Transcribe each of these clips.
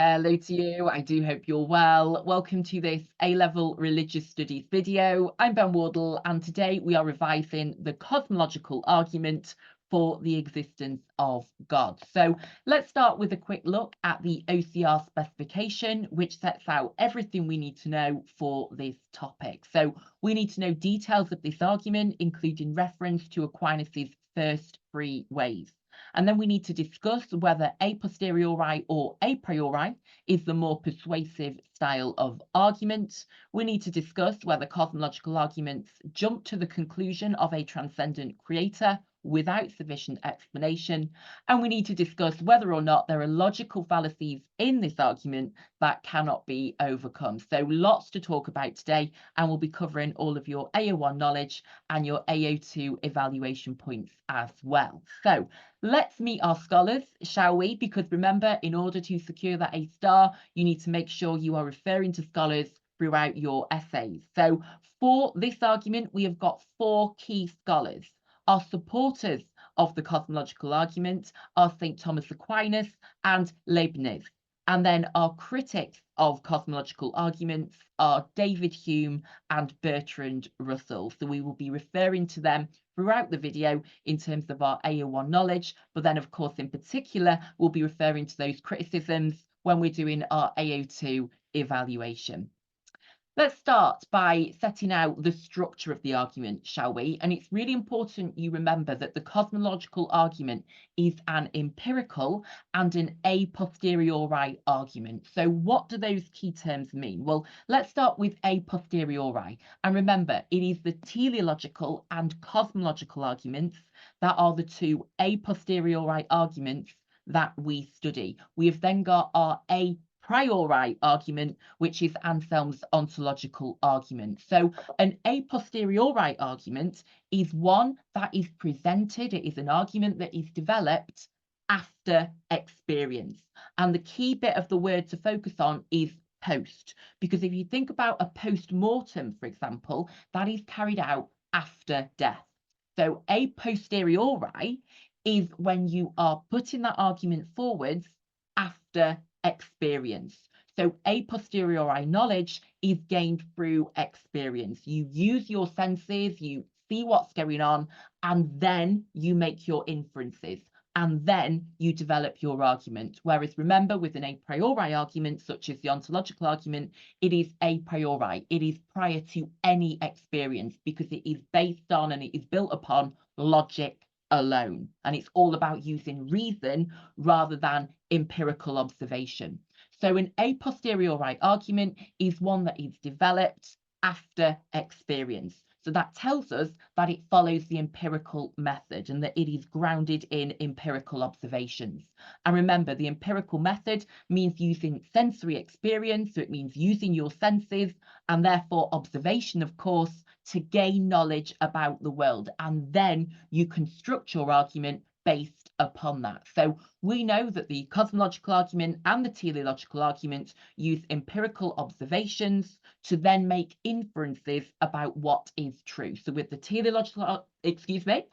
Hello to you. I do hope you're well. Welcome to this A-level religious studies video. I'm Ben Wardle, and today we are revising the cosmological argument for the existence of God. So let's start with a quick look at the OCR specification, which sets out everything we need to know for this topic. So we need to know details of this argument, including reference to Aquinas's first three ways. And then we need to discuss whether a posteriori or a priori is the more persuasive style of argument. We need to discuss whether cosmological arguments jump to the conclusion of a transcendent creator without sufficient explanation. And we need to discuss whether or not there are logical fallacies in this argument that cannot be overcome. So lots to talk about today, and we'll be covering all of your AO1 knowledge and your AO2 evaluation points as well. So let's meet our scholars, shall we? Because remember, in order to secure that A star, you need to make sure you are referring to scholars throughout your essays. So for this argument, we have got four key scholars. Our supporters of the cosmological argument are St. Thomas Aquinas and Leibniz. And then our critics of cosmological arguments are David Hume and Bertrand Russell. So we will be referring to them throughout the video in terms of our AO1 knowledge, but then of course in particular we'll be referring to those criticisms when we're doing our AO2 evaluation. Let's start by setting out the structure of the argument, shall we? And it's really important you remember that the cosmological argument is an empirical and an a posteriori argument. So what do those key terms mean? Well, let's start with a posteriori. And remember, it is the teleological and cosmological arguments that are the two a posteriori arguments that we study. We have then got our a priori argument, which is Anselm's ontological argument. So an a posteriori argument is one that is presented, it is an argument that is developed after experience. And the key bit of the word to focus on is post, because if you think about a post-mortem, for example, that is carried out after death. So a posteriori is when you are putting that argument forwards after experience. So a posteriori knowledge is gained through experience. You use your senses, you see what's going on, and then you make your inferences, and then you develop your argument. Whereas remember, with an a priori argument, such as the ontological argument, it is a priori. It is prior to any experience because it is based on and it is built upon logic alone. And it's all about using reason rather than empirical observation. So an a posteriori argument is one that is developed after experience. So that tells us that it follows the empirical method and that it is grounded in empirical observations. And remember, the empirical method means using sensory experience, so it means using your senses and therefore observation, of course, to gain knowledge about the world. And then you construct your argument based upon that. So we know that the cosmological argument and the teleological argument use empirical observations to then make inferences about what is true. So with the teleological, excuse me,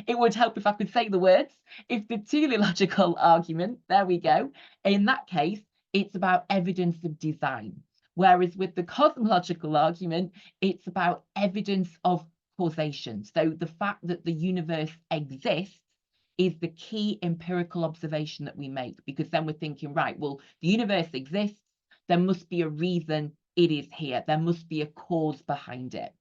it would help if I could say the words. If the teleological argument, there we go, in that case, it's about evidence of design. Whereas with the cosmological argument, it's about evidence of causation. So the fact that the universe exists is the key empirical observation that we make, because then we're thinking, right, well, the universe exists, there must be a reason it is here. There must be a cause behind it.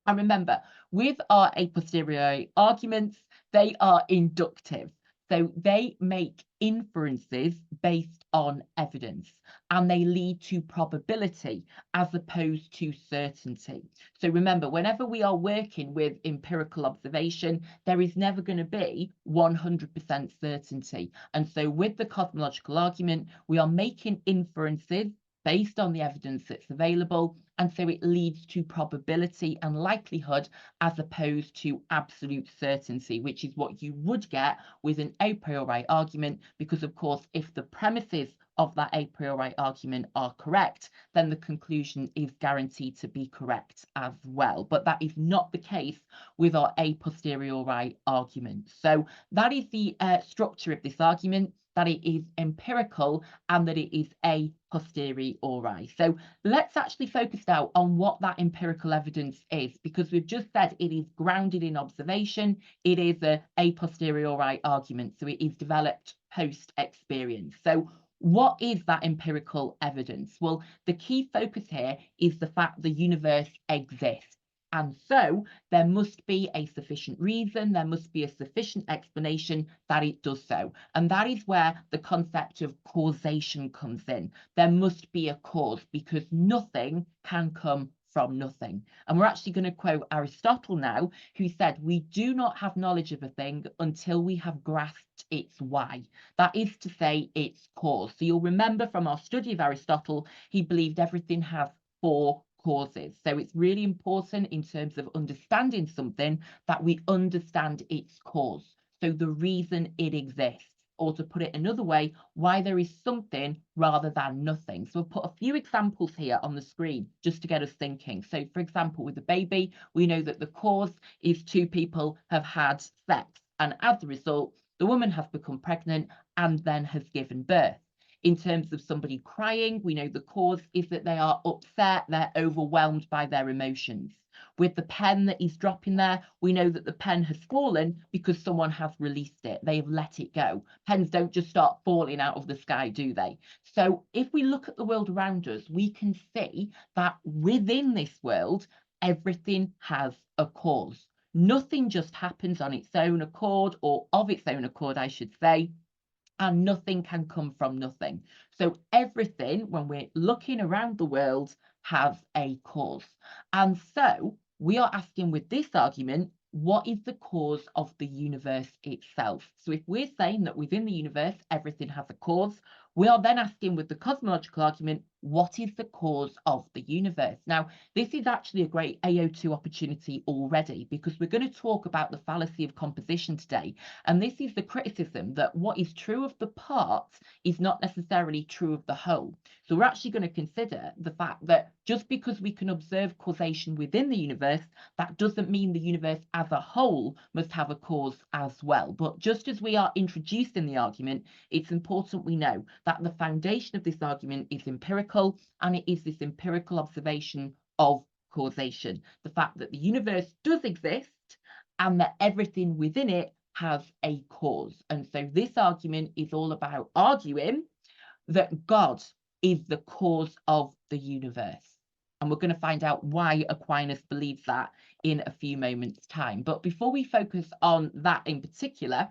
And remember, with our a posteriori arguments, they are inductive. So they make inferences based on evidence and they lead to probability as opposed to certainty. So remember, whenever we are working with empirical observation, there is never going to be 100% certainty. And so with the cosmological argument, we are making inferences based on the evidence that's available. And so it leads to probability and likelihood as opposed to absolute certainty, which is what you would get with an a priori argument, because of course, if the premises of that a priori argument are correct, then the conclusion is guaranteed to be correct as well. But that is not the case with our a posteriori argument. So that is the structure of this argument. that it is empirical and that it is a posteriori. So let's actually focus now on what that empirical evidence is, because we've just said it is grounded in observation. It is a posteriori argument, so it is developed post-experience. So what is that empirical evidence? Well, the key focus here is the fact the universe exists. And so there must be a sufficient reason, there must be a sufficient explanation that it does so. And that is where the concept of causation comes in. There must be a cause, because nothing can come from nothing. And we're actually going to quote Aristotle now, who said, "We do not have knowledge of a thing until we have grasped its why." That is to say, its cause. So you'll remember from our study of Aristotle, he believed everything has four causes. So it's really important in terms of understanding something that we understand its cause. So the reason it exists, or to put it another way, why there is something rather than nothing. So I've put a few examples here on the screen just to get us thinking. So for example, with the baby, we know that the cause is two people have had sex, and as a result, the woman has become pregnant and then has given birth. In terms of somebody crying, we know the cause is that they are upset, they're overwhelmed by their emotions. With the pen that is dropping there, we know that the pen has fallen because someone has released it. They have let it go. Pens don't just start falling out of the sky, do they? So if we look at the world around us, we can see that within this world, everything has a cause. Nothing just happens on its own accord, or of its own accord, I should say, and nothing can come from nothing. So everything, when we're looking around the world, has a cause. And so we are asking with this argument, what is the cause of the universe itself? So if we're saying that within the universe, everything has a cause, we are then asking with the cosmological argument, what is the cause of the universe? Now, this is actually a great AO2 opportunity already, because we're going to talk about the fallacy of composition today. And this is the criticism that what is true of the parts is not necessarily true of the whole. So we're actually going to consider the fact that just because we can observe causation within the universe, that doesn't mean the universe as a whole must have a cause as well. But just as we are introduced in the argument, it's important we know that the foundation of this argument is empirical, and it is this empirical observation of causation. The fact that the universe does exist and that everything within it has a cause. And so this argument is all about arguing that God is the cause of the universe. And we're going to find out why Aquinas believes that in a few moments' time. But before we focus on that in particular,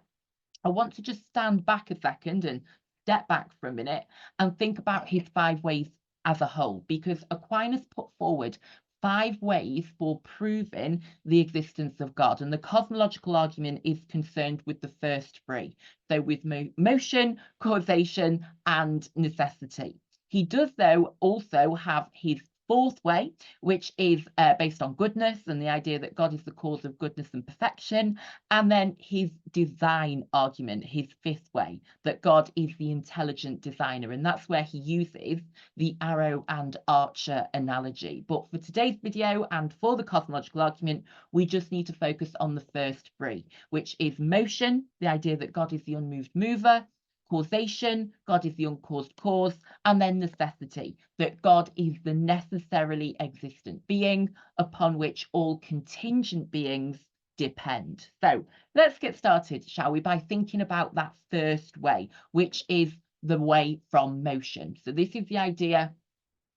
I want to just stand back a second and step back for a minute and think about his 5 ways as a whole, because Aquinas put forward 5 ways for proving the existence of God. And the cosmological argument is concerned with the first 3. So with motion, causation, and necessity. He does, though, also have his 4th way, which is based on goodness and the idea that God is the cause of goodness and perfection. And then his design argument, his 5th way, that God is the intelligent designer. And that's where he uses the arrow and archer analogy. But for today's video and for the cosmological argument, we just need to focus on the first 3, which is motion, the idea that God is the unmoved mover; causation, God is the uncaused cause; and then necessity, that God is the necessarily existent being upon which all contingent beings depend. So let's get started, shall we, by thinking about that first way, which is the way from motion. So this is the idea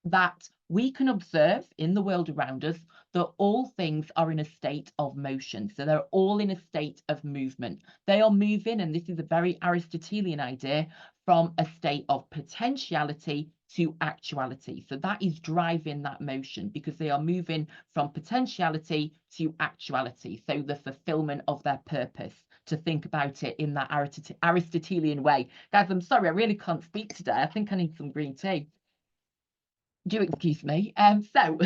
that we can observe in the world around us that all things are in a state of motion. So they're all in a state of movement. They are moving, and this is a very Aristotelian idea, from a state of potentiality to actuality. So that is driving that motion, because they are moving from potentiality to actuality. So the fulfillment of their purpose, to think about it in that Aristotelian way. Guys, I'm sorry, I really can't speak today. I think I need some green tea. Do excuse me. So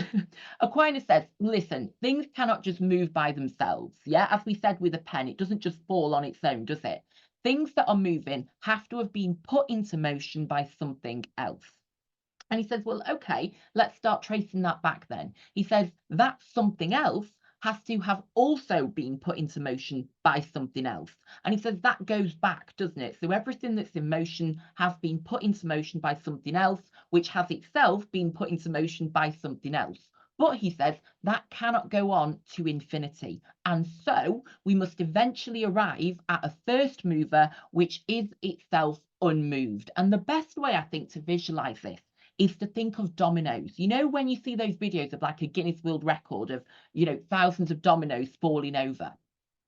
Aquinas says, listen, things cannot just move by themselves. Yeah, as we said with a pen, it doesn't just fall on its own, does it? Things that are moving have to have been put into motion by something else. And he says, well, okay, let's start tracing that back then. He says that something else has to have also been put into motion by something else. And he says that goes back, doesn't it? So everything that's in motion has been put into motion by something else, which has itself been put into motion by something else. But he says that cannot go on to infinity. And so we must eventually arrive at a first mover, which is itself unmoved. And the best way, I think, to visualize this is to think of dominoes. You know, when you see those videos of like a Guinness World Record of, thousands of dominoes falling over.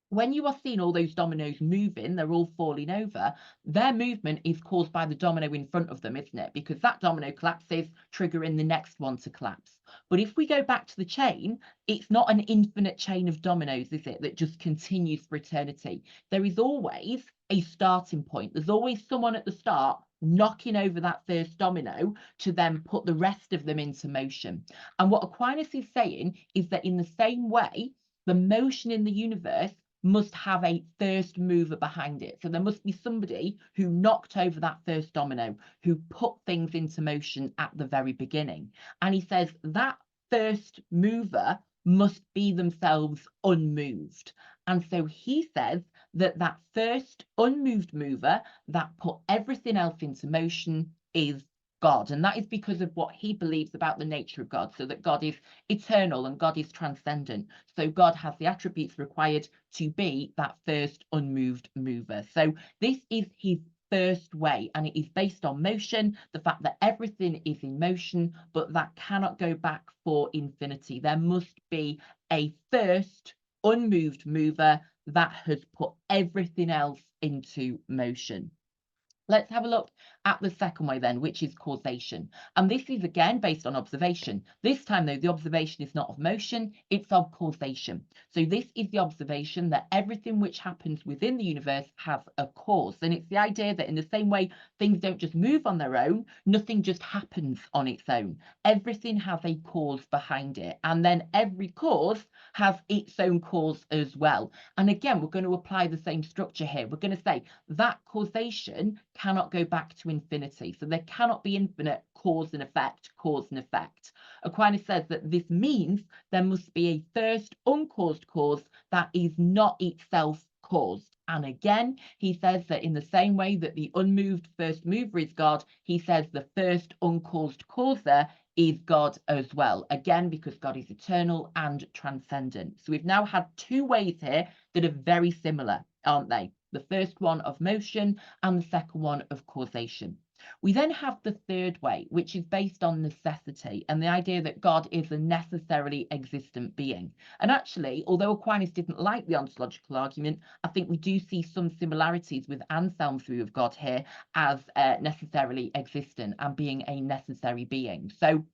When you are seeing all those dominoes moving, they're all falling over, their movement is caused by the domino in front of them, isn't it? Because that domino collapses, triggering the next one to collapse. But if we go back to the chain, it's not an infinite chain of dominoes, is it, that just continues for eternity? There is always a starting point. There's always someone at the start knocking over that first domino to then put the rest of them into motion. And what Aquinas is saying is that in the same way, the motion in the universe must have a first mover behind it. So there must be somebody who knocked over that first domino, who put things into motion at the very beginning. And he says that first mover must be themselves unmoved. And so he says that that first unmoved mover that put everything else into motion is God. And that is because of what he believes about the nature of God, so that God is eternal and God is transcendent. So God has the attributes required to be that first unmoved mover. So this is his first way, and it is based on motion, the fact that everything is in motion, but that cannot go back for infinity. There must be a first unmoved mover that has put everything else into motion. Let's have a look at the second way then, which is causation. And this is again based on observation. This time though, the observation is not of motion, it's of causation. So this is the observation that everything which happens within the universe has a cause. And it's the idea that in the same way things don't just move on their own, nothing just happens on its own. Everything has a cause behind it. And then every cause has its own cause as well. And again, we're going to apply the same structure here. We're going to say that causation cannot go back to infinity. So there cannot be infinite cause and effect, cause and effect. Aquinas says that this means there must be a first uncaused cause that is not itself caused. And again, he says that in the same way that the unmoved first mover is God, he says the first uncaused causer is God as well. Again, because God is eternal and transcendent. So we've now had two ways here that are very similar, aren't they? The first one of motion and the second one of causation. We then have the third way, which is based on necessity and the idea that God is a necessarily existent being. And actually, although Aquinas didn't like the ontological argument, I think we do see some similarities with Anselm's view of God here as necessarily existent and being a necessary being. So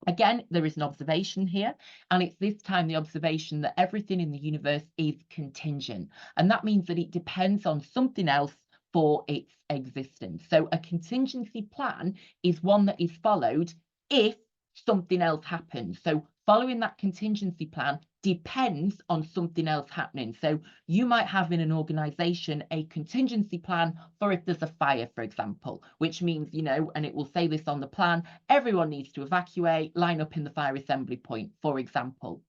again, there is an observation here, and it's this time the observation that everything in the universe is contingent. And that means that it depends on something else for its existence. So a contingency plan is one that is followed if something else happens. So following that contingency plan depends on something else happening. So you might have in an organization a contingency plan for if there's a fire, for example, which means, and it will say this on the plan, everyone needs to evacuate, line up in the fire assembly point, for example.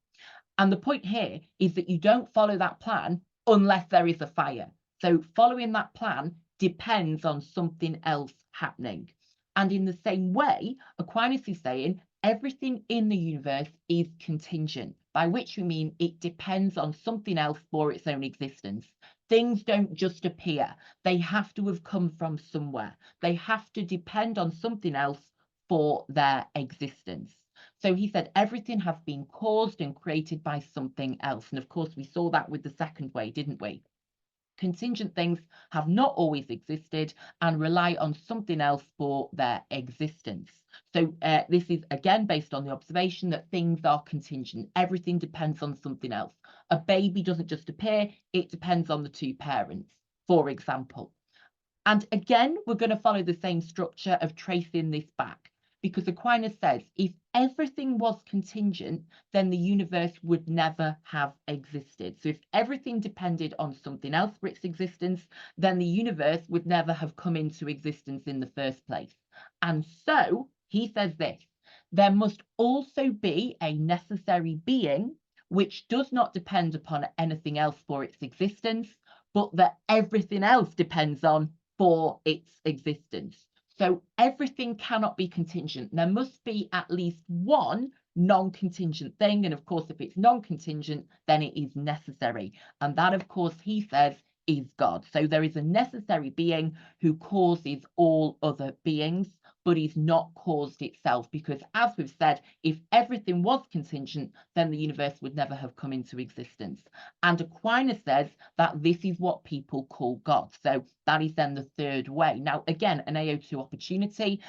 And the point here is that you don't follow that plan unless there is a fire. So following that plan depends on something else happening. And in the same way, Aquinas is saying everything in the universe is contingent, by which we mean it depends on something else for its own existence. Things don't just appear. They have to have come from somewhere. They have to depend on something else for their existence. So he said everything has been caused and created by something else. And of course, we saw that with the second way, didn't we? Contingent things have not always existed and rely on something else for their existence. So this is again based on the observation that things are contingent. Everything depends on something else. A baby doesn't just appear, it depends on the two parents, for example. And again, we're going to follow the same structure of tracing this back, because Aquinas says if everything was contingent, then the universe would never have existed. So if everything depended on something else for its existence, then the universe would never have come into existence in the first place. And so he says this, there must also be a necessary being which does not depend upon anything else for its existence, but that everything else depends on for its existence. So everything cannot be contingent. There must be at least one non-contingent thing. And of course, if it's non-contingent, then it is necessary. And that, of course, he says, is God. So there is a necessary being who causes all other beings, but is not caused itself, because as we've said, if everything was contingent, then the universe would never have come into existence. And Aquinas says that this is what people call God. So that is then the third way. Now, again, an AO2 opportunity.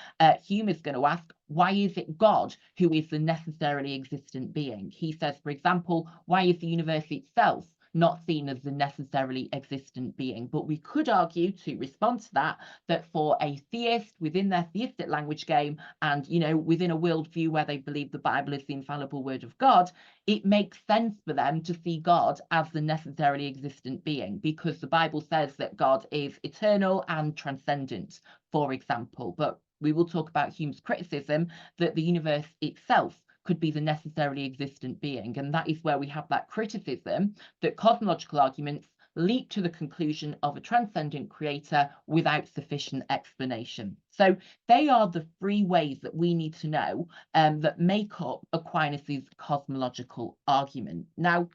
Hume is going to ask, why is it God who is the necessarily existent being? He says, for example, why is the universe itself not seen as the necessarily existent being? But we could argue, to respond to that, that for a theist within their theistic language game, and within a worldview where they believe the Bible is the infallible word of God, it makes sense for them to see God as the necessarily existent being, because the Bible says that God is eternal and transcendent, for example. But we will talk about Hume's criticism that the universe itself could be the necessarily existent being. And that is where we have that criticism that cosmological arguments lead to the conclusion of a transcendent creator without sufficient explanation. So they are the three ways that we need to know that make up Aquinas's cosmological argument. Now,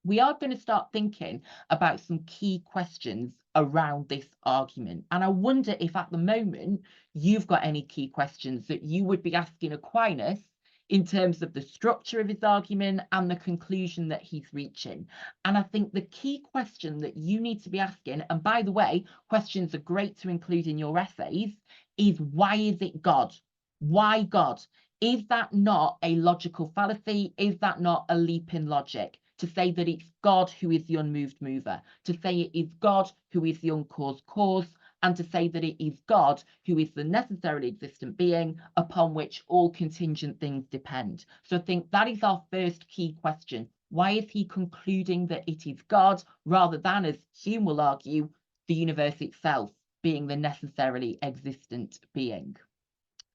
we are going to start thinking about some key questions around this argument. And I wonder if at the moment you've got any key questions that you would be asking Aquinas in terms of the structure of his argument and the conclusion that he's reaching. And I think the key question that you need to be asking, and by the way, questions are great to include in your essays, is why is it God? Why God? Is that not a logical fallacy? Is that not a leap in logic? To say that it's God who is the unmoved mover, to say it is God who is the uncaused cause, and to say that it is God who is the necessarily existent being upon which all contingent things depend. So I think that is our first key question. Why is he concluding that it is God, rather than, as Hume will argue, the universe itself being the necessarily existent being?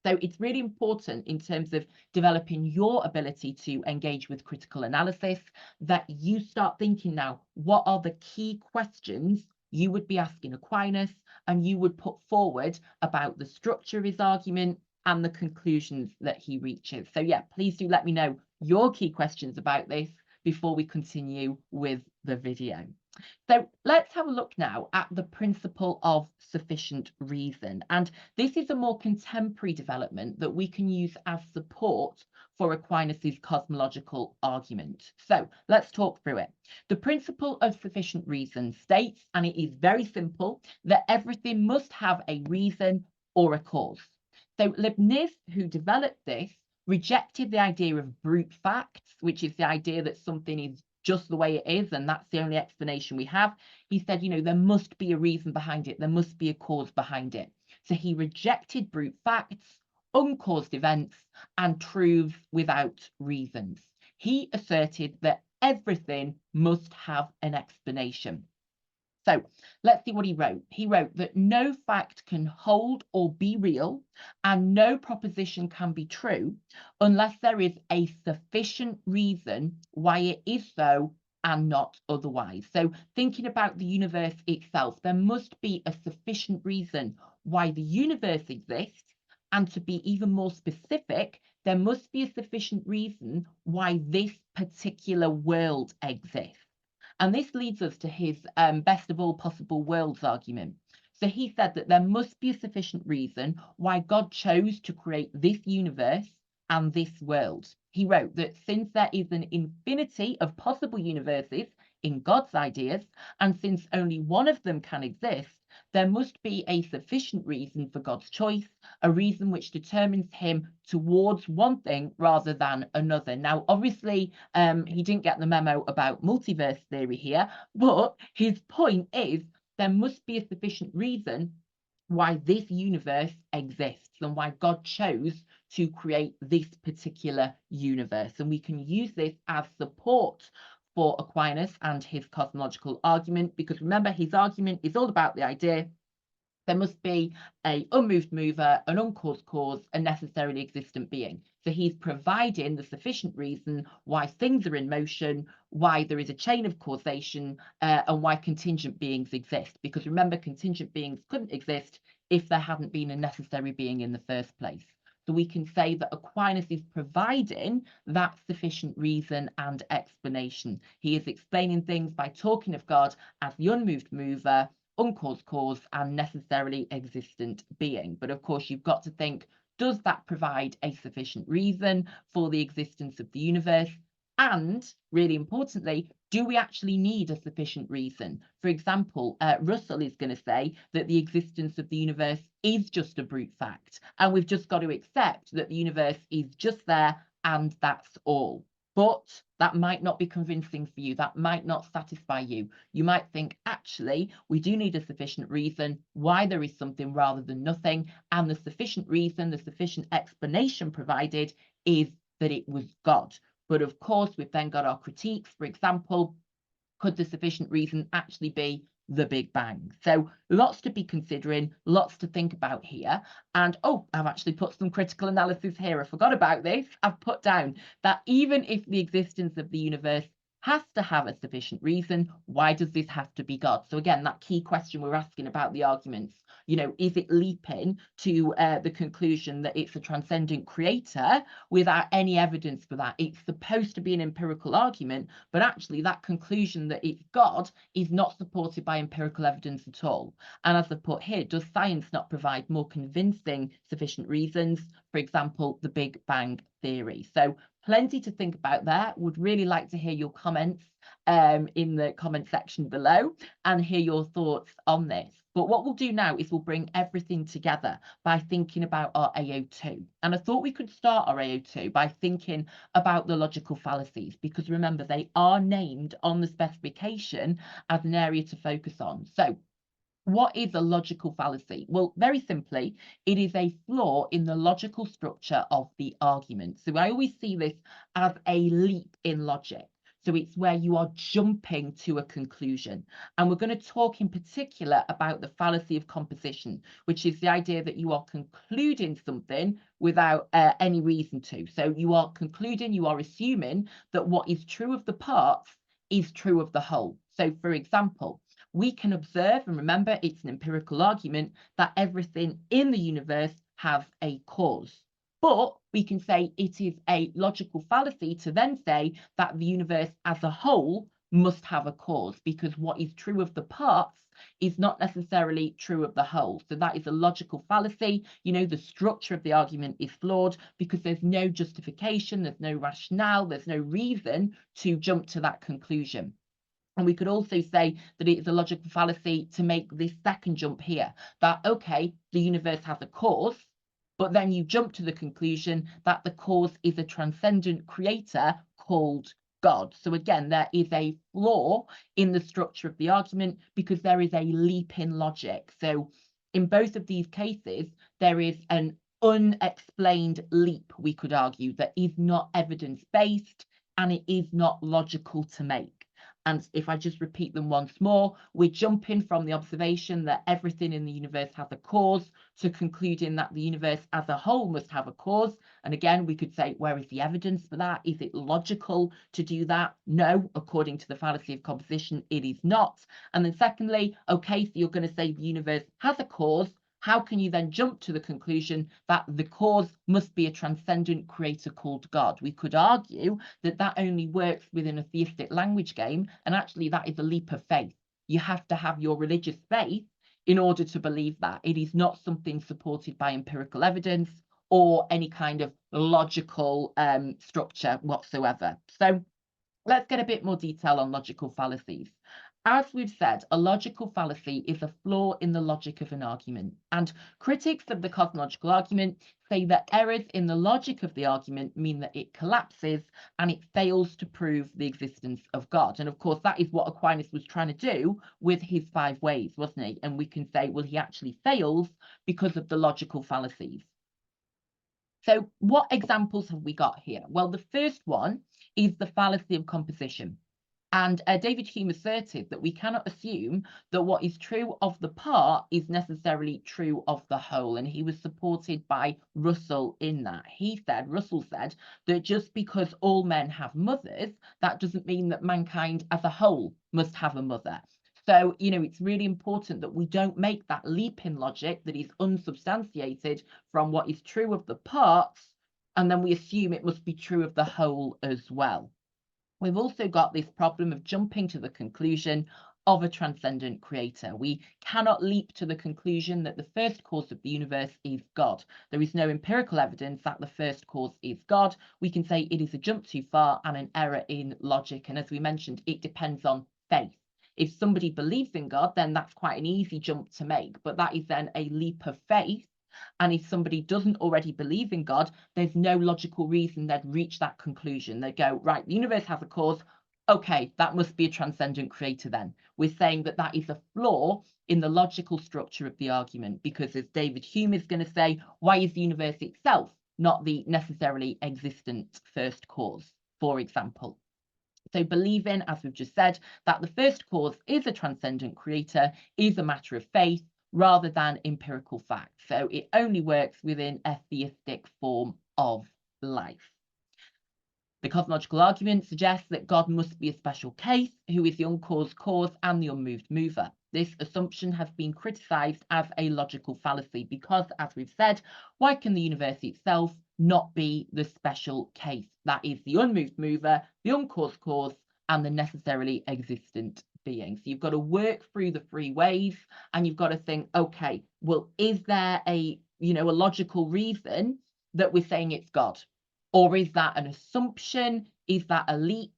So it's really important in terms of developing your ability to engage with critical analysis that you start thinking now, what are the key questions you would be asking Aquinas and you would put forward about the structure of his argument and the conclusions that he reaches. So yeah, please do let me know your key questions about this before we continue with the video. So let's have a look now at the principle of sufficient reason. And this is a more contemporary development that we can use as support for Aquinas's cosmological argument. So let's talk through it. The principle of sufficient reason states, and it is very simple, that everything must have a reason or a cause. So Leibniz, who developed this, rejected the idea of brute facts, which is the idea that something is just the way it is, and that's the only explanation we have. He said, there must be a reason behind it. There must be a cause behind it. So he rejected brute facts, uncaused events, and truths without reasons. He asserted that everything must have an explanation. So let's see what he wrote. He wrote that no fact can hold or be real, and no proposition can be true unless there is a sufficient reason why it is so and not otherwise. So thinking about the universe itself, there must be a sufficient reason why the universe exists. And to be even more specific, there must be a sufficient reason why this particular world exists. And this leads us to his best of all possible worlds argument. So he said that there must be a sufficient reason why God chose to create this universe and this world. He wrote that since there is an infinity of possible universes in God's ideas, and since only one of them can exist, there must be a sufficient reason for God's choice, a reason which determines him towards one thing rather than another. Now, obviously, he didn't get the memo about multiverse theory here, but his point is there must be a sufficient reason why this universe exists and why God chose to create this particular universe. And we can use this as support for Aquinas and his cosmological argument, because remember, his argument is all about the idea there must be a unmoved mover, an uncaused cause, a necessarily existent being. So he's providing the sufficient reason why things are in motion, why there is a chain of causation, and why contingent beings exist. Because remember, contingent beings couldn't exist if there hadn't been a necessary being in the first place. So we can say that Aquinas is providing that sufficient reason and explanation. He is explaining things by talking of God as the unmoved mover, uncaused cause, and necessarily existent being. But of course, you've got to think, does that provide a sufficient reason for the existence of the universe? And really importantly, do we actually need a sufficient reason? For example, Russell is going to say that the existence of the universe is just a brute fact, and we've just got to accept that the universe is just there and that's all. But that might not be convincing for you. That might not satisfy you. You might think, actually, we do need a sufficient reason why there is something rather than nothing. And the sufficient reason, the sufficient explanation provided is that it was God. But of course, we've then got our critiques. For example, could the sufficient reason actually be the Big Bang? So lots to be considering, lots to think about here. And oh, I've actually put some critical analysis here. I forgot about this. I've put down that even if the existence of the universe has to have a sufficient reason, why does this have to be God? So again, that key question we're asking about the arguments, is it leaping to the conclusion that it's a transcendent creator without any evidence for that? It's supposed to be an empirical argument, but actually that conclusion that it's God is not supported by empirical evidence at all. And as I put here, does science not provide more convincing sufficient reasons? For example, the Big Bang theory. So plenty to think about there. Would really like to hear your comments in the comment section below and hear your thoughts on this. But what we'll do now is we'll bring everything together by thinking about our AO2. And I thought we could start our AO2 by thinking about the logical fallacies, because remember, they are named on the specification as an area to focus on. So what is a logical fallacy? Well, very simply, it is a flaw in the logical structure of the argument. So I always see this as a leap in logic. So it's where you are jumping to a conclusion. And we're going to talk in particular about the fallacy of composition, which is the idea that you are concluding something without any reason to. So you are concluding, you are assuming that what is true of the parts is true of the whole. So for example, we can observe, and remember, it's an empirical argument, that everything in the universe has a cause. But we can say it is a logical fallacy to then say that the universe as a whole must have a cause, because what is true of the parts is not necessarily true of the whole. So that is a logical fallacy. The structure of the argument is flawed because there's no justification, there's no rationale, there's no reason to jump to that conclusion. And we could also say that it is a logical fallacy to make this second jump here, that, okay, the universe has a cause, but then you jump to the conclusion that the cause is a transcendent creator called God. So again, there is a flaw in the structure of the argument because there is a leap in logic. So in both of these cases, there is an unexplained leap, we could argue, that is not evidence-based and it is not logical to make. And if I just repeat them once more, we're jumping from the observation that everything in the universe has a cause to concluding that the universe as a whole must have a cause. And again, we could say, where is the evidence for that? Is it logical to do that? No, according to the fallacy of composition, it is not. And then secondly, okay, so you're going to say the universe has a cause. How can you then jump to the conclusion that the cause must be a transcendent creator called God? We could argue that that only works within a theistic language game, and actually that is a leap of faith. You have to have your religious faith in order to believe that. It is not something supported by empirical evidence or any kind of logical structure whatsoever. So let's get a bit more detail on logical fallacies. As we've said, a logical fallacy is a flaw in the logic of an argument. And critics of the cosmological argument say that errors in the logic of the argument mean that it collapses and it fails to prove the existence of God. And of course, that is what Aquinas was trying to do with his 5 ways, wasn't he? And we can say, well, he actually fails because of the logical fallacies. So what examples have we got here? Well, the first one is the fallacy of composition. And David Hume asserted that we cannot assume that what is true of the part is necessarily true of the whole. And he was supported by Russell in that. Russell said that just because all men have mothers, that doesn't mean that mankind as a whole must have a mother. So, it's really important that we don't make that leap in logic that is unsubstantiated from what is true of the parts, and then we assume it must be true of the whole as well. We've also got this problem of jumping to the conclusion of a transcendent creator. We cannot leap to the conclusion that the first cause of the universe is God. There is no empirical evidence that the first cause is God. We can say it is a jump too far and an error in logic. And as we mentioned, it depends on faith. If somebody believes in God, then that's quite an easy jump to make, but that is then a leap of faith. And if somebody doesn't already believe in God, there's no logical reason they'd reach that conclusion. They'd go, right, the universe has a cause. Okay, that must be a transcendent creator then. We're saying that that is a flaw in the logical structure of the argument, because as David Hume is going to say, why is the universe itself not the necessarily existent first cause, for example? So believing, as we've just said, that the first cause is a transcendent creator is a matter of faith rather than empirical fact. So it only works within a theistic form of life. The cosmological argument suggests that God must be a special case, who is the uncaused cause and the unmoved mover. This assumption has been criticised as a logical fallacy because, as we've said, why can the universe itself not be the special case? That is the unmoved mover, the uncaused cause, and the necessarily existent being. So you've got to work through the three ways, and you've got to think, okay, well, is there a logical reason that we're saying it's God? Or is that an assumption? Is that a leap?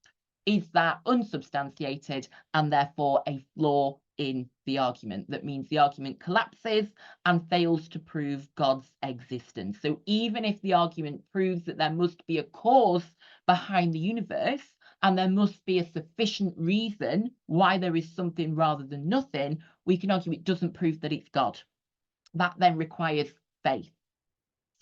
Is that unsubstantiated and therefore a flaw in the argument? That means the argument collapses and fails to prove God's existence. So even if the argument proves that there must be a cause behind the universe and there must be a sufficient reason why there is something rather than nothing, we can argue it doesn't prove that it's God. That then requires faith.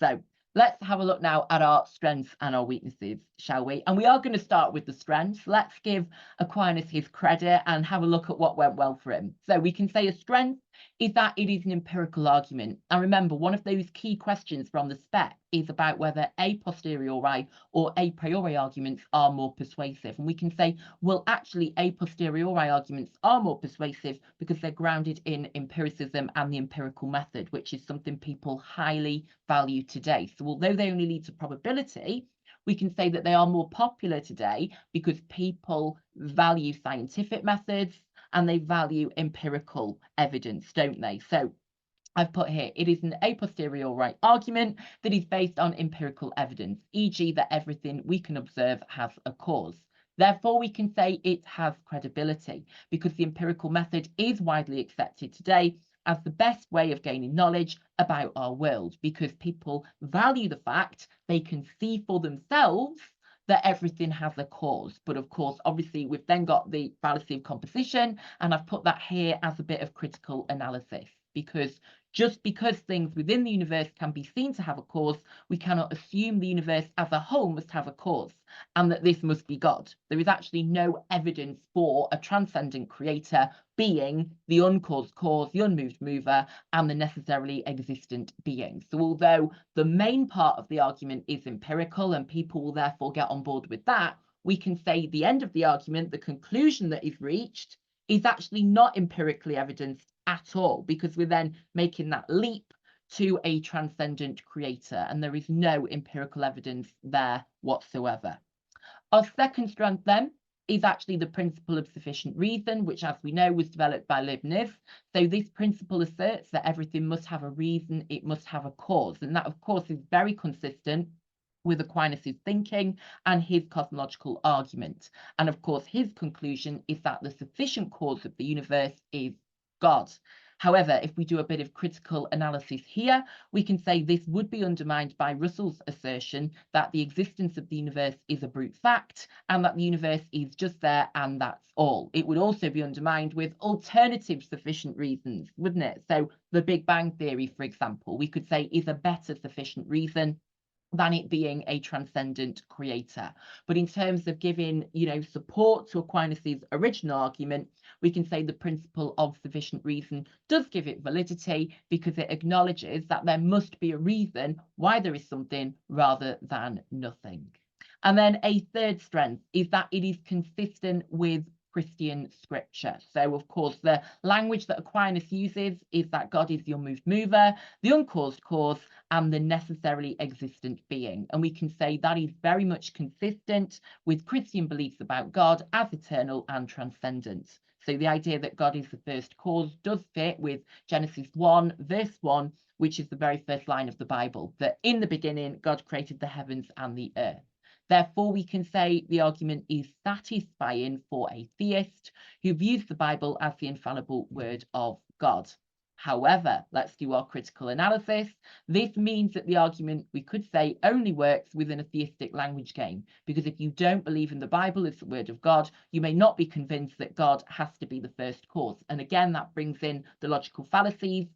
So let's have a look now at our strengths and our weaknesses, shall we? And we are going to start with the strengths. Let's give Aquinas his credit and have a look at what went well for him. So we can say a strength is that it is an empirical argument. And remember, one of those key questions from the spec is about whether a posteriori or a priori arguments are more persuasive. And we can say, well, actually, a posteriori arguments are more persuasive because they're grounded in empiricism and the empirical method, which is something people highly value today. So although they only lead to probability, we can say that they are more popular today because people value scientific methods and they value empirical evidence, don't they? So I've put here, it is an a posteriori argument that is based on empirical evidence, e.g. that everything we can observe has a cause. Therefore, we can say it has credibility because the empirical method is widely accepted today as the best way of gaining knowledge about our world, because people value the fact they can see for themselves that everything has a cause. But of course, obviously, we've then got the fallacy of composition, and I've put that here as a bit of critical analysis, because just because things within the universe can be seen to have a cause, we cannot assume the universe as a whole must have a cause and that this must be God. There is actually no evidence for a transcendent creator being the uncaused cause, the unmoved mover, and the necessarily existent being. So although the main part of the argument is empirical and people will therefore get on board with that, we can say the end of the argument, the conclusion that is reached, is actually not empirically evidenced at all, because we're then making that leap to a transcendent creator, and there is no empirical evidence there whatsoever. Our second strength then is actually the principle of sufficient reason, which, as we know, was developed by Leibniz. So this principle asserts that everything must have a reason, it must have a cause, and that, of course, is very consistent with Aquinas' thinking and his cosmological argument. And of course, his conclusion is that the sufficient cause of the universe is God. However, if we do a bit of critical analysis here, we can say this would be undermined by Russell's assertion that the existence of the universe is a brute fact and that the universe is just there and that's all. It would also be undermined with alternative sufficient reasons, wouldn't it? So the Big Bang Theory, for example, we could say is a better sufficient reason than it being a transcendent creator. But in terms of giving, support to Aquinas's original argument, we can say the principle of sufficient reason does give it validity, because it acknowledges that there must be a reason why there is something rather than nothing. And then a third strength is that it is consistent with Christian scripture. So, of course, the language that Aquinas uses is that God is the unmoved mover, the uncaused cause, and the necessarily existent being. And we can say that is very much consistent with Christian beliefs about God as eternal and transcendent. So the idea that God is the first cause does fit with Genesis 1, verse 1, which is the very first line of the Bible, that in the beginning, God created the heavens and the earth. Therefore, we can say the argument is satisfying for a theist who views the Bible as the infallible word of God. However, let's do our critical analysis. This means that the argument, we could say, only works within a theistic language game, because if you don't believe in the Bible as the word of God, you may not be convinced that God has to be the first cause. And again, that brings in the logical fallacies.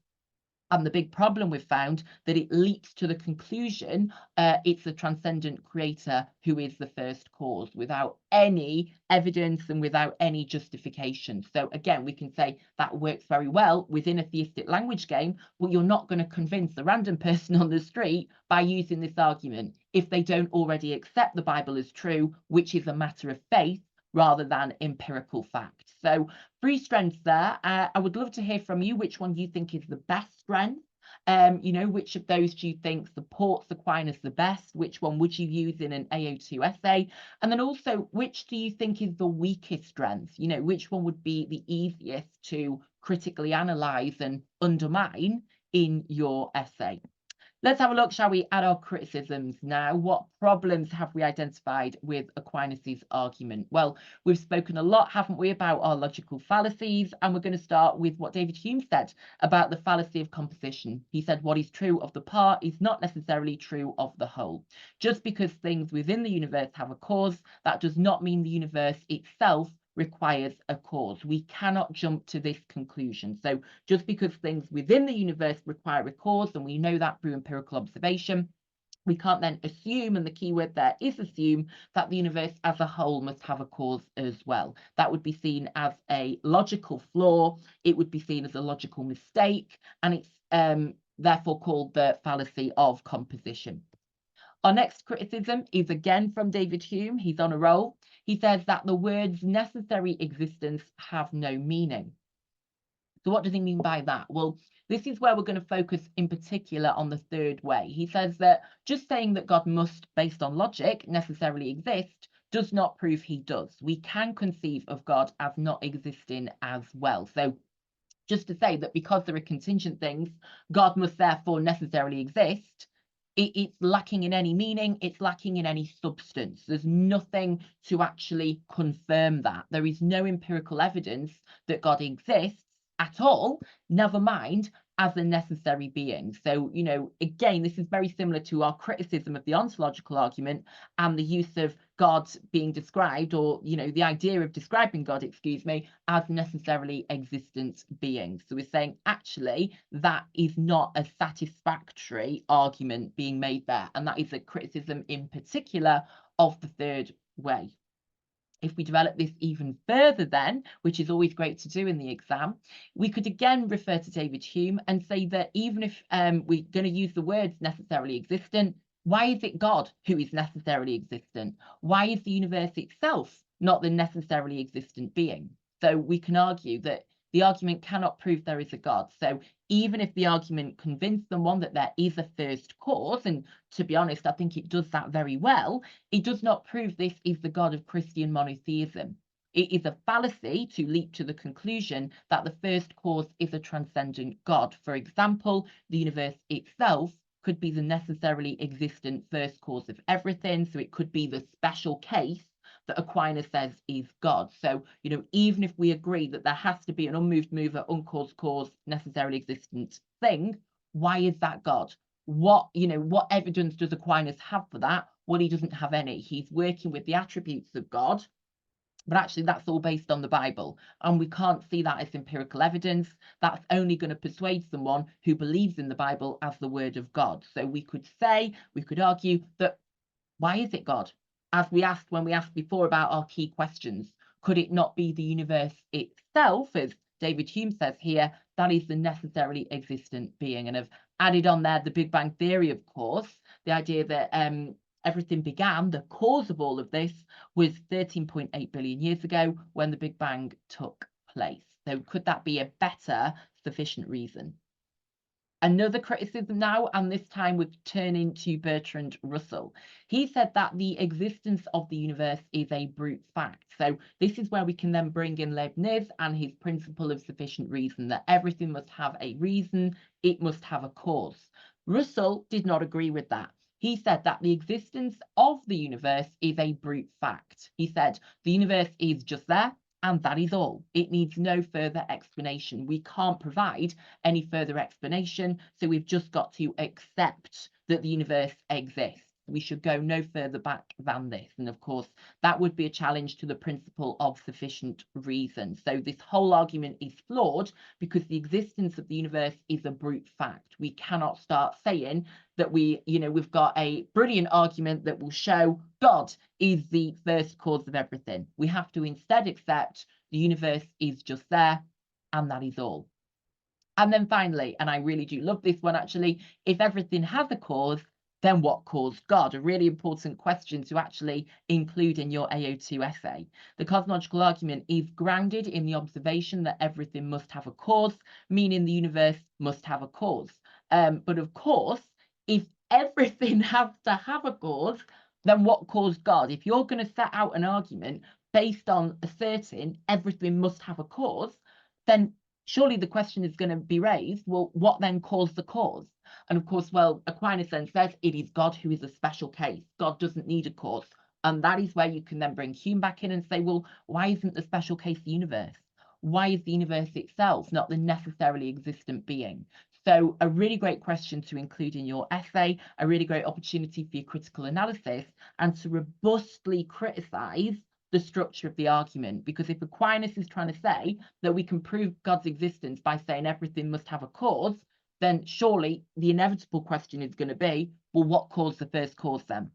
And the big problem we've found that it leads to the conclusion it's the transcendent creator who is the first cause, without any evidence and without any justification. So again, we can say that works very well within a theistic language game, but you're not going to convince a random person on the street by using this argument if they don't already accept the Bible as true, which is a matter of faith rather than empirical fact. So 3 strengths there. I would love to hear from you which one you think is the best strength. Which of those do you think supports Aquinas the best? Which one would you use in an AO2 essay? And then also, which do you think is the weakest strength? Which one would be the easiest to critically analyse and undermine in your essay? Let's have a look, shall we, at our criticisms now. What problems have we identified with Aquinas's argument? Well, we've spoken a lot, haven't we, about our logical fallacies, and we're going to start with what David Hume said about the fallacy of composition. He said what is true of the part is not necessarily true of the whole. Just because things within the universe have a cause, that does not mean the universe itself requires a cause. We cannot jump to this conclusion. So just because things within the universe require a cause, and we know that through empirical observation, we can't then assume, and the key word there is assume, that the universe as a whole must have a cause as well. That would be seen as a logical flaw. It would be seen as a logical mistake, and it's therefore called the fallacy of composition. Our next criticism is again from David Hume. He's on a roll. He says that the words necessary existence have no meaning. So what does he mean by that? Well, this is where we're going to focus in particular on the third way. He says that just saying that God must, based on logic, necessarily exist does not prove he does. We can conceive of God as not existing as well. So just to say that because there are contingent things, God must therefore necessarily exist, it's lacking in any meaning, it's lacking in any substance. There's nothing to actually confirm that. There is no empirical evidence that God exists at all, never mind as a necessary being. So, again, this is very similar to our criticism of the ontological argument and the use of God being described, or, the idea of describing God, as necessarily existent beings. So we're saying, actually, that is not a satisfactory argument being made there. And that is a criticism in particular of the third way. If we develop this even further then, which is always great to do in the exam, we could again refer to David Hume and say that even if we're going to use the words necessarily existent, why is it God who is necessarily existent? Why is the universe itself not the necessarily existent being? So we can argue that the argument cannot prove there is a God. So even if the argument convinced someone that there is a first cause, and to be honest, I think it does that very well, it does not prove this is the God of Christian monotheism. It is a fallacy to leap to the conclusion that the first cause is a transcendent God. For example, the universe itself could be the necessarily existent first cause of everything. So it could be the special case that Aquinas says is God. So, even if we agree that there has to be an unmoved mover, uncaused cause, necessarily existent thing, why is that God? What evidence does Aquinas have for that? Well, he doesn't have any. He's working with the attributes of God, But actually, that's all based on the Bible. And we can't see that as empirical evidence. That's only going to persuade someone who believes in the Bible as the word of God. So we could say, we could argue that why is it God? As we asked when we asked before about our key questions, could it not be the universe itself, as David Hume says here, that is the necessarily existent being? And have added on there the Big Bang Theory, of course, the idea that everything began, the cause of all of this was 13.8 billion years ago when the Big Bang took place. So could that be a better sufficient reason? Another criticism now, and this time we're turning to Bertrand Russell. He said that the existence of the universe is a brute fact. So this is where we can then bring in Leibniz and his principle of sufficient reason, that everything must have a reason, it must have a cause. Russell did not agree with that. He said that the existence of the universe is a brute fact. He said the universe is just there, and that is all. It needs no further explanation. We can't provide any further explanation, so we've just got to accept that the universe exists. We should go no further back than this. And of course, that would be a challenge to the principle of sufficient reason. So this whole argument is flawed because the existence of the universe is a brute fact. We cannot start saying that we've got a brilliant argument that will show God is the first cause of everything. We have to instead accept the universe is just there, and that is all. And then finally, and I really do love this one actually, if everything has a cause, then what caused God? A really important question to actually include in your AO2 essay. The cosmological argument is grounded in the observation that everything must have a cause, meaning the universe must have a cause. But of course, if everything has to have a cause, then what caused God? If you're going to set out an argument based on asserting everything must have a cause, then surely the question is going to be raised, well, what then caused the cause? And of course, well, Aquinas then says it is God who is a special case. God doesn't need a cause. And that is where you can then bring Hume back in and say, well, why isn't the special case the universe? Why is the universe itself not the necessarily existent being? So a really great question to include in your essay, a really great opportunity for your critical analysis and to robustly criticize the structure of the argument. Because if Aquinas is trying to say that we can prove God's existence by saying everything must have a cause, then surely the inevitable question is going to be, well, what caused the first cause then?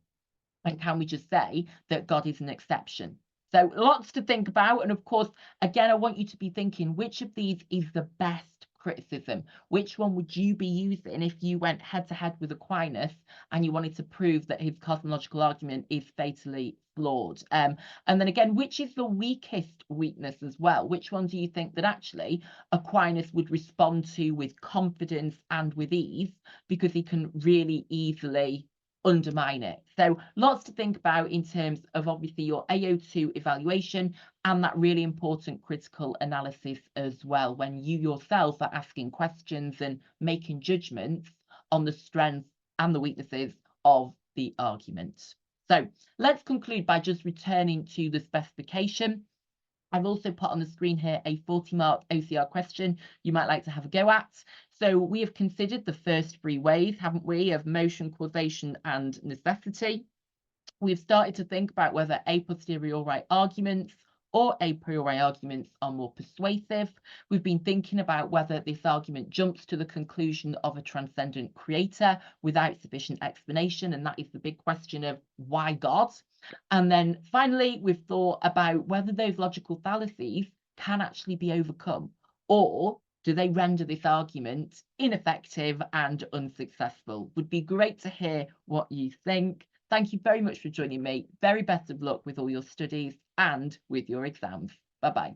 And can we just say that God is an exception? So lots to think about. And of course, again, I want you to be thinking, which of these is the best criticism? Which one would you be using if you went head to head with Aquinas and you wanted to prove that his cosmological argument is fatally flawed? And then again, which is the weakest weakness as well? Which one do you think that actually Aquinas would respond to with confidence and with ease because he can really easily undermine it? So lots to think about in terms of obviously your AO2 evaluation and that really important critical analysis as well when you yourself are asking questions and making judgments on the strengths and the weaknesses of the argument. So let's conclude by just returning to the specification. I've also put on the screen here a 40-mark OCR question you might like to have a go at. So we have considered the first three ways, haven't we, of motion, causation and necessity. We've started to think about whether a posteriori arguments or a priori arguments are more persuasive. We've been thinking about whether this argument jumps to the conclusion of a transcendent creator without sufficient explanation, and that is the big question of why God? And then finally, we've thought about whether those logical fallacies can actually be overcome, or do they render this argument ineffective and unsuccessful? Would be great to hear what you think. Thank you very much for joining me. Very best of luck with all your studies and with your exams. Bye-bye.